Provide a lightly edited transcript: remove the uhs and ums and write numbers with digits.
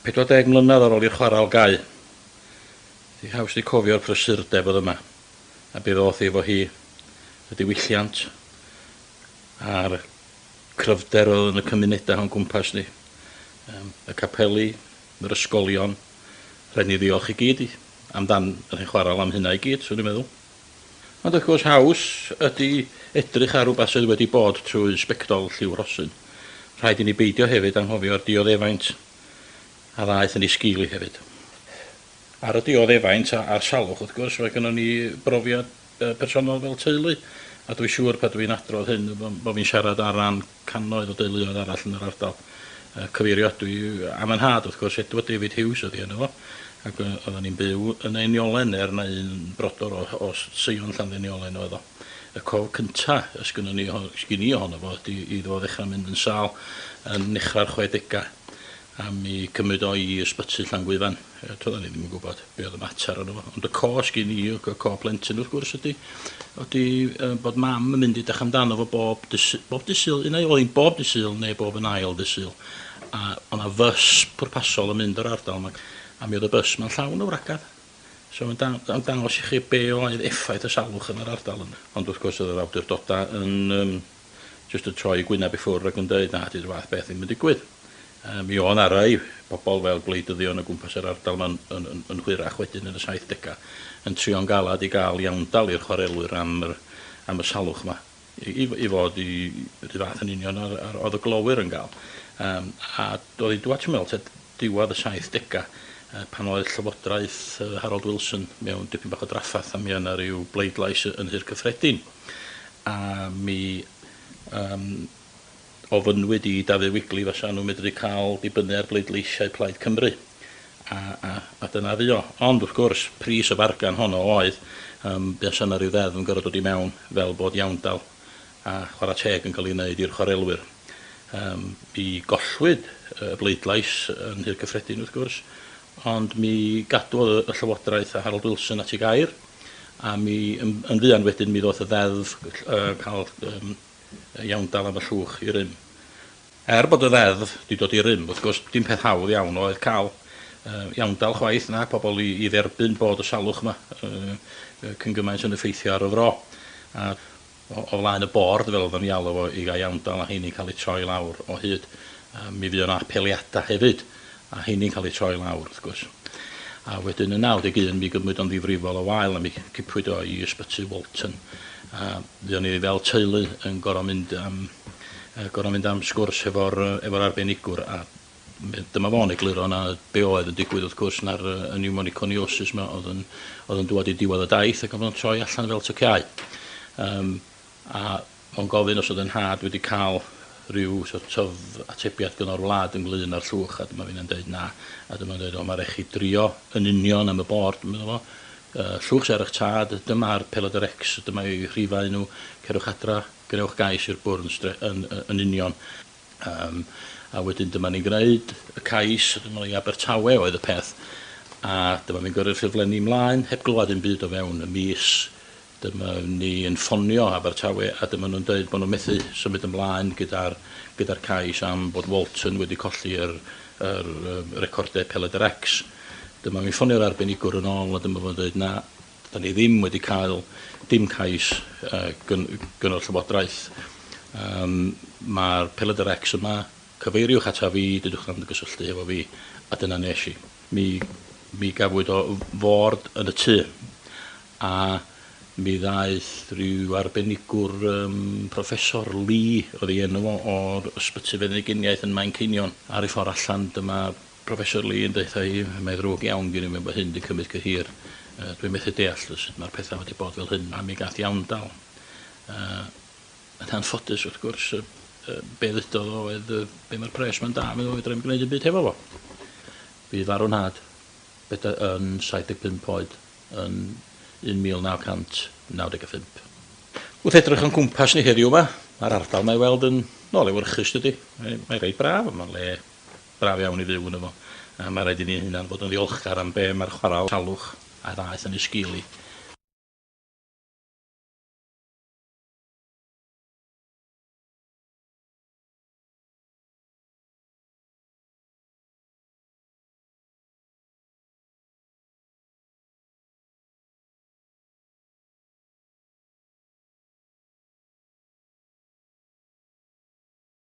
40 mlynedd ar ôl i'r chwarael gau. Di haws di cofio'r prysurdeb oedd yma. A bydd oedd efo hi y diwylliant a'r cryfder oedd yn y cymunedau o'n gwmpas ni. Y capeli, yr ysgolion, rhaid ni ddiolch i gyd amdan yn chwarael am hynna i gyd, swn i'n meddwl. Ond wrth gwrs haws ydy edrych ar rhywbeth sydd wedi bod trwy sbectol Lliw Rosyn. Rhaid i ni beidio hefyd anghofio'r dioddefaint a ddaeth yn ei sgili hefyd. Ar y dioddefaint a'r salwch, wrth gwrs, mae gennym ni brofiad personol fel teulu. A dwi'n siŵr pan dwi'n adrodd hyn bod fi'n siarad ar ran cannoedd o deuluoedd arall yn yr ardal. Cyfeiriadwy am yn had, wrth gwrs, Edward David Hughes ydi yno fo. Ac oedden ni'n byw yn Einiolen na un brodor o Sion Llandeiniolen oedd o. Y cof cyntaf sgyn ni ohono fo i ddod ddechrau mynd yn sal yn nechrau'r 60au. A mi cymryd o i ysbyty Llangwyfan. Toedden ni ddim yn gwybod be oedd y mater ono fo. Ond y co sgyn i, y co plentyn wrth gwrs ydy bod mam yn mynd i dechrau amdano fo bob dysil, unai oedd hi'n bob dysil neu bob yn ail dysil. A o'na fys pwrpasol yn mynd o'r ardal yma. A mi oedd y bus mewn llawn o wragedd. So mae'n dangos i chi be oedd effaith y salwch yn yr ardal yna. Ond wrth gwrs oedd yr awdurdodau yn just yn troi gwyneb i ffwrdd ac yn dweud na, dy'r fath beth ddim yn digwydd. Mi o'n arai bobl fel gwleidyddion o gwmpas yr ardal yn hwyrach wedyn yn y 70au yn trio'n galad i gael iawndal i'r chwarelwyr am y salwch yma. I fod i fath yn union oedd y glowyr yn gael. A doedd i dwad ti'n meddwl, diwedd y 70au, pan oedd Llywodraeth Harold Wilson mewn dipyn bach o draffath am yna ryw bleidlais yn Nhŷ'r Cyffredin. A mi ofynwyd i Dafydd Wigley fysa nhw'n medru cael dibynnu ar bleidleisiau Plaid Cymru. A dyna fi o. Ond wrth gwrs, pris y fargan honno oedd, bys yna ryw ddeddf yn gorfod dod i mewn fel bod iawndal a chwarae teg yn cael ei wneud i'r chwarelwyr. Mi gollwyd y bleidlais yn Nhŷ'r Cyffredin wrth gwrs, ond mi gadwodd y Llywodraeth a Harold Wilson at ei gair, a mi yn fuan wedyn mi ddoth y ddeddf cael iawndal am y llwch i rym. Bod y ddeddf wedi dod i rym, wrth gwrs, dim peth hawdd iawn oedd cael iawndal chwaith na pobl i dderbyn bod y salwch yma cyn gymaint yn effeithio ar y fro. A o flaen y bord fel oedden ni alw fo i gael iawndal a heini'n cael ei troi lawr o hyd. Mi fydd yna apeliadau hefyd, a heini'n cael ei troi lawr wrth gwrs. A wedyn yn 91 mi gymryd o'n ddifrifol o wael a mi cipwyd o i ysbyty Walton. A fyddwn ni fel teulu yn gorau mynd am sgwrs efo'r arbenigwr a dyma fo'n egluro na be oedd yn digwydd wrth gwrs na'r pneumoconiosis yma oedd yn dod i diwedd y daith ac oedd yn troi allan fel tyciau. A o'n gofyn os oedd yn had wedi cael rhyw atebiad gyda'r wlad ynglyn â'r llwch a dyma fi'n dweud na a dyma'n dweud mae rhaid chi drio yn union am y bord llwch ser eich tad, dyma'r Pelod yr Ex, dyma i rhifau nhw, cerwch adra, gwnewch gais i'r bwrdd yn union. A wedyn dyma ni'n gwneud y cais, dyma ni Abertawe oedd y peth, a dyma ni'n gyrru'r ffurflenni ymlaen, heb glywed yn byd o fewn y mis, dyma ni'n ffonio Abertawe, a dyma nhw'n dweud bod nhw'n methu symud ymlaen gyda'r cais am bod Walton wedi colli'r recordau Pelod yr Ex. Dyma mi'n ffonio'r arbenigwr yn ôl a dyma fo'n dweud na, da ni ddim wedi cael dim cais gyda'r Llywodraeth. Mae'r Pelod yr Ex yma, cyfeiriwch ata fi, dydwch am gysylltu efo fi, a dyna nes i. Mi gafwyd o ford yn y tŷ, a mi ddaeth rhyw arbenigwr Professor Lee, oedd ei enw o'r Ysbyty Feddyginiaeth yn Manceinion, ar ei ffordd allan dyma Professor Lee yn dweud mae'n ddrwg iawn gen i mewn bod hyn wedi cymryd cyhir. Dwi'n methu deall sut mae'r pethau wedi bod fel hyn, a mi gath iawndal. Yn anffodus wrth gwrs, be ddudodd oedd be mae'r pres ma'n da, mi oedd rhaid gwneud y byd hefo fo. Bydd farw'n had yn 75 oed yn 1995. Wrth edrych yn gwmpas ni heddiw yma, mae'r ardal mae'n weld yn lewyrchus dydy. Mae'n rhaid braf, mae'n le braf iawn i fyw yn efo. Mae rhaid i ni hynna'n bod yn ddiolchgar am be mae'r chwarael salwch a ddaeth yn ei sgili